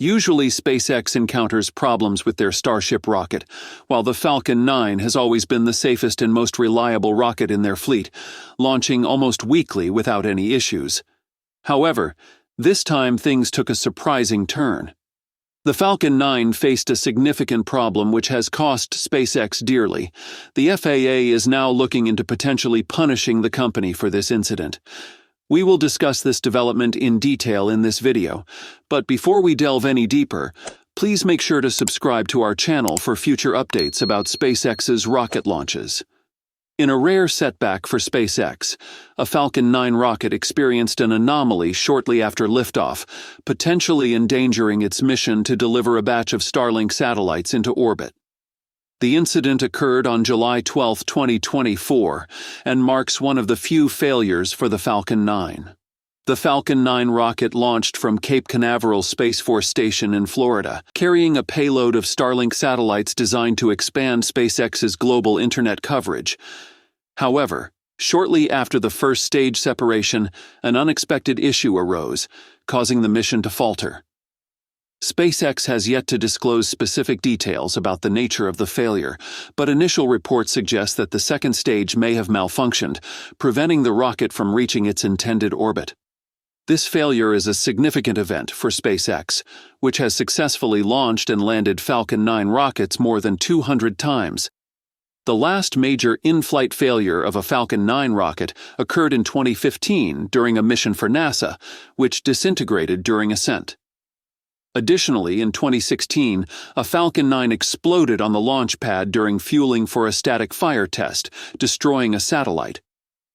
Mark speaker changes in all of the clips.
Speaker 1: Usually, SpaceX encounters problems with their Starship rocket, while the Falcon 9 has always been the safest and most reliable rocket in their fleet, launching almost weekly without any issues. However, this time things took a surprising turn. The Falcon 9 faced a significant problem which has cost SpaceX dearly. The FAA is now looking into potentially punishing the company for this incident. We will discuss this development in detail in this video, but before we delve any deeper, please make sure to subscribe to our channel for future updates about SpaceX's rocket launches. In a rare setback for SpaceX, a Falcon 9 rocket experienced an anomaly shortly after liftoff, potentially endangering its mission to deliver a batch of Starlink satellites into orbit. The incident occurred on July 12, 2024, and marks one of the few failures for the Falcon 9. The Falcon 9 rocket launched from Cape Canaveral Space Force Station in Florida, carrying a payload of Starlink satellites designed to expand SpaceX's global internet coverage. However, shortly after the first stage separation, an unexpected issue arose, causing the mission to falter. SpaceX has yet to disclose specific details about the nature of the failure, but initial reports suggest that the second stage may have malfunctioned, preventing the rocket from reaching its intended orbit. This failure is a significant event for SpaceX, which has successfully launched and landed Falcon 9 rockets more than 200 times. The last major in-flight failure of a Falcon 9 rocket occurred in 2015 during a mission for NASA, which disintegrated during ascent. Additionally, in 2016, a Falcon 9 exploded on the launch pad during fueling for a static fire test, destroying a satellite.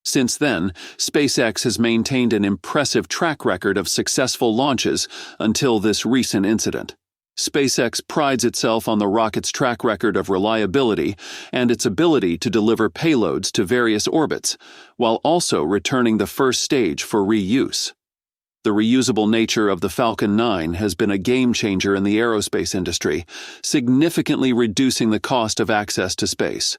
Speaker 1: Since then, SpaceX has maintained an impressive track record of successful launches until this recent incident. SpaceX prides itself on the rocket's track record of reliability and its ability to deliver payloads to various orbits, while also returning the first stage for reuse. The reusable nature of the Falcon 9 has been a game-changer in the aerospace industry, significantly reducing the cost of access to space.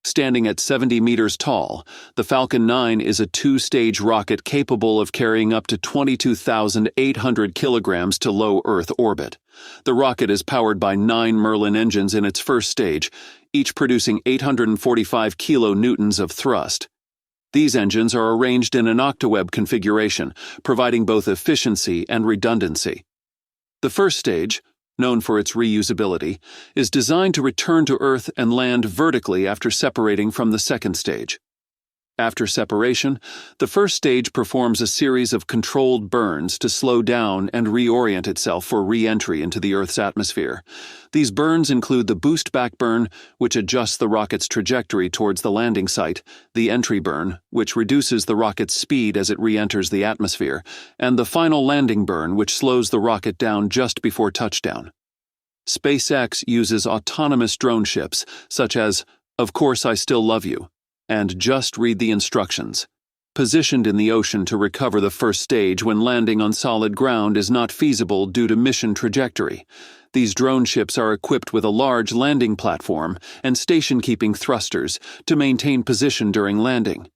Speaker 1: Standing at 70 meters tall, the Falcon 9 is a two-stage rocket capable of carrying up to 22,800 kilograms to low Earth orbit. The rocket is powered by 9 Merlin engines in its first stage, each producing 845 kilonewtons of thrust. These engines are arranged in an octaweb configuration, providing both efficiency and redundancy. The first stage, known for its reusability, is designed to return to Earth and land vertically after separating from the second stage. After separation, the first stage performs a series of controlled burns to slow down and reorient itself for re-entry into the Earth's atmosphere. These burns include the boost back burn, which adjusts the rocket's trajectory towards the landing site, the entry burn, which reduces the rocket's speed as it re-enters the atmosphere, and the final landing burn, which slows the rocket down just before touchdown. SpaceX uses autonomous drone ships, such as "Of Course I Still Love You" and "Just Read the Instructions," positioned in the ocean to recover the first stage when landing on solid ground is not feasible due to mission trajectory. These drone ships are equipped with a large landing platform and station-keeping thrusters to maintain position during landing.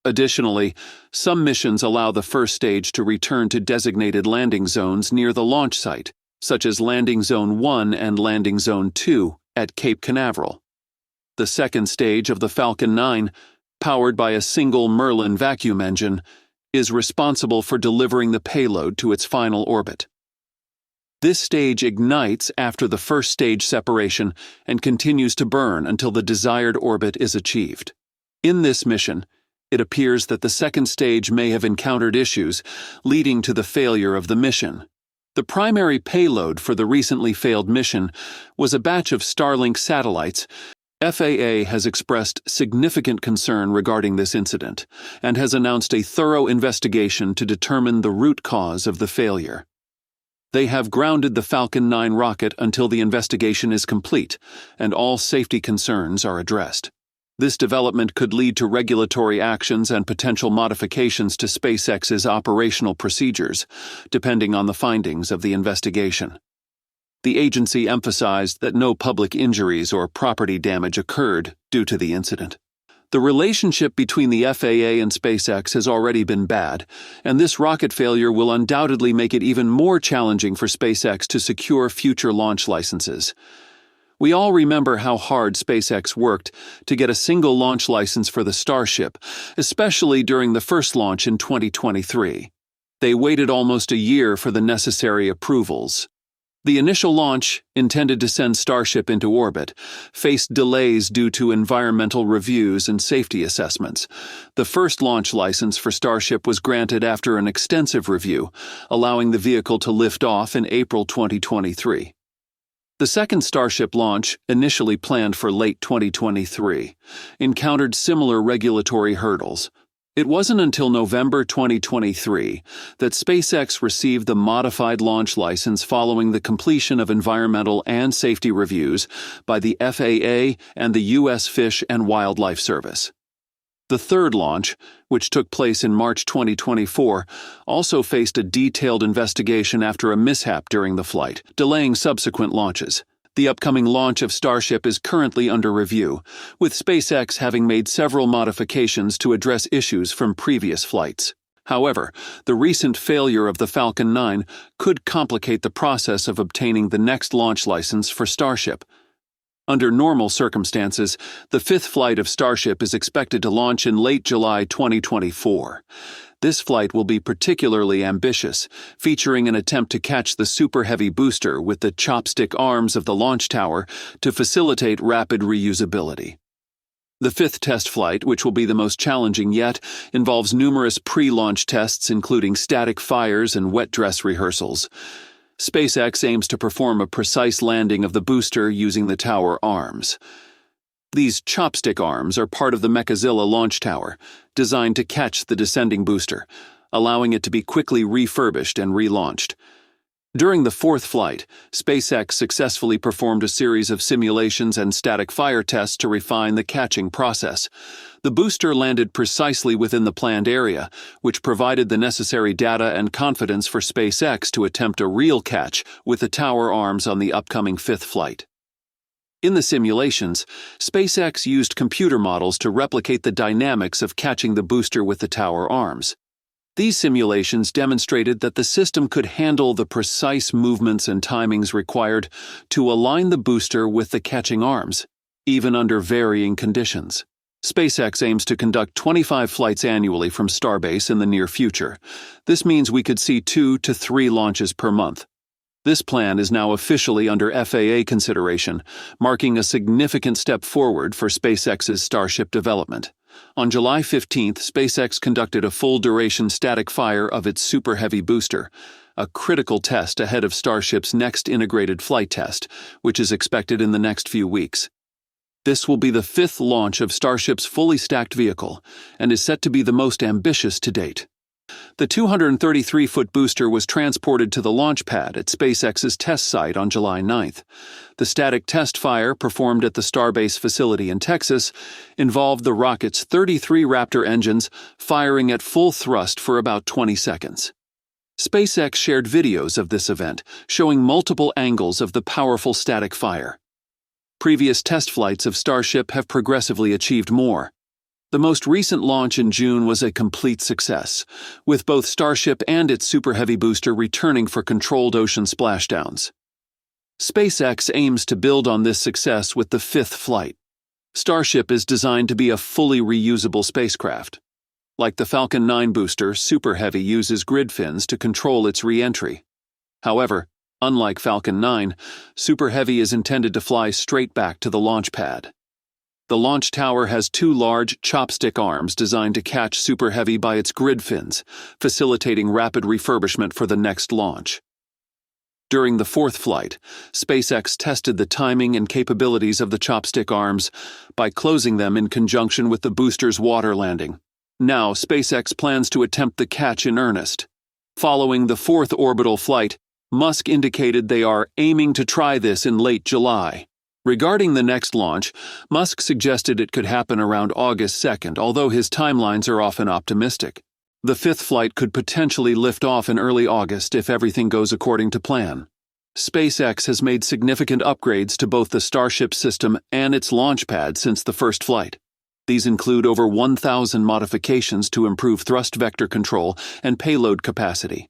Speaker 1: Additionally, some missions allow the first stage to return to designated landing zones near the launch site, such as Landing Zone 1 and Landing Zone 2 at Cape Canaveral. The second stage of the Falcon 9, powered by a single Merlin vacuum engine, is responsible for delivering the payload to its final orbit. This stage ignites after the first stage separation and continues to burn until the desired orbit is achieved. In this mission, it appears that the second stage may have encountered issues, leading to the failure of the mission. The primary payload for the recently failed mission was a batch of Starlink satellites. FAA has expressed significant concern regarding this incident and has announced a thorough investigation to determine the root cause of the failure. They have grounded the Falcon 9 rocket until the investigation is complete and all safety concerns are addressed. This development could lead to regulatory actions and potential modifications to SpaceX's operational procedures, depending on the findings of the investigation. The agency emphasized that no public injuries or property damage occurred due to the incident. The relationship between the FAA and SpaceX has already been bad, and this rocket failure will undoubtedly make it even more challenging for SpaceX to secure future launch licenses. We all remember how hard SpaceX worked to get a single launch license for the Starship, especially during the first launch in 2023. They waited almost a year for the necessary approvals. The initial launch, intended to send Starship into orbit, faced delays due to environmental reviews and safety assessments. The first launch license for Starship was granted after an extensive review, allowing the vehicle to lift off in April 2023. The second Starship launch, initially planned for late 2023, encountered similar regulatory hurdles. It wasn't until November 2023 that SpaceX received the modified launch license following the completion of environmental and safety reviews by the FAA and the U.S. Fish and Wildlife Service. The third launch, which took place in March 2024, also faced a detailed investigation after a mishap during the flight, delaying subsequent launches. The upcoming launch of Starship is currently under review, with SpaceX having made several modifications to address issues from previous flights. However, the recent failure of the Falcon 9 could complicate the process of obtaining the next launch license for Starship. Under normal circumstances, the fifth flight of Starship is expected to launch in late July 2024. This flight will be particularly ambitious, featuring an attempt to catch the Super Heavy booster with the chopstick arms of the launch tower to facilitate rapid reusability. The fifth test flight, which will be the most challenging yet, involves numerous pre-launch tests including static fires and wet dress rehearsals. SpaceX aims to perform a precise landing of the booster using the tower arms. These chopstick arms are part of the Mechazilla launch tower, designed to catch the descending booster, allowing it to be quickly refurbished and relaunched. During the fourth flight, SpaceX successfully performed a series of simulations and static fire tests to refine the catching process. The booster landed precisely within the planned area, which provided the necessary data and confidence for SpaceX to attempt a real catch with the tower arms on the upcoming fifth flight. In the simulations, SpaceX used computer models to replicate the dynamics of catching the booster with the tower arms. These simulations demonstrated that the system could handle the precise movements and timings required to align the booster with the catching arms, even under varying conditions. SpaceX aims to conduct 25 flights annually from Starbase in the near future. This means we could see 2 to 3 launches per month. This plan is now officially under FAA consideration, marking a significant step forward for SpaceX's Starship development. On July 15, SpaceX conducted a full-duration static fire of its Super Heavy booster, a critical test ahead of Starship's next integrated flight test, which is expected in the next few weeks. This will be the fifth launch of Starship's fully stacked vehicle, and is set to be the most ambitious to date. The 233-foot booster was transported to the launch pad at SpaceX's test site on July 9th. The static test fire performed at the Starbase facility in Texas involved the rocket's 33 Raptor engines firing at full thrust for about 20 seconds. SpaceX shared videos of this event, showing multiple angles of the powerful static fire. Previous test flights of Starship have progressively achieved more. The most recent launch in June was a complete success, with both Starship and its Super Heavy booster returning for controlled ocean splashdowns. SpaceX aims to build on this success with the fifth flight. Starship is designed to be a fully reusable spacecraft. Like the Falcon 9 booster, Super Heavy uses grid fins to control its re-entry. However, unlike Falcon 9, Super Heavy is intended to fly straight back to the launch pad. The launch tower has 2 large chopstick arms designed to catch Super Heavy by its grid fins, facilitating rapid refurbishment for the next launch. During the fourth flight, SpaceX tested the timing and capabilities of the chopstick arms by closing them in conjunction with the booster's water landing. Now, SpaceX plans to attempt the catch in earnest. Following the fourth orbital flight, Musk indicated they are aiming to try this in late July. Regarding the next launch, Musk suggested it could happen around August 2nd, although his timelines are often optimistic. The fifth flight could potentially lift off in early August if everything goes according to plan. SpaceX has made significant upgrades to both the Starship system and its launch pad since the first flight. These include over 1,000 modifications to improve thrust vector control and payload capacity,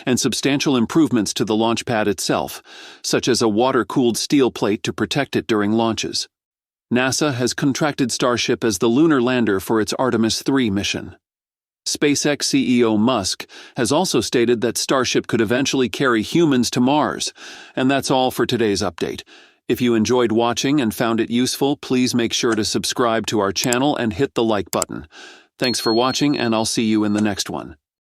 Speaker 1: and substantial improvements to the launch pad itself, such as a water-cooled steel plate to protect it during launches. NASA has contracted Starship as the lunar lander for its Artemis 3 mission. SpaceX CEO Musk has also stated that Starship could eventually carry humans to Mars. And that's all for today's update. If you enjoyed watching and found it useful, please make sure to subscribe to our channel and hit the like button. Thanks for watching, and I'll see you in the next one.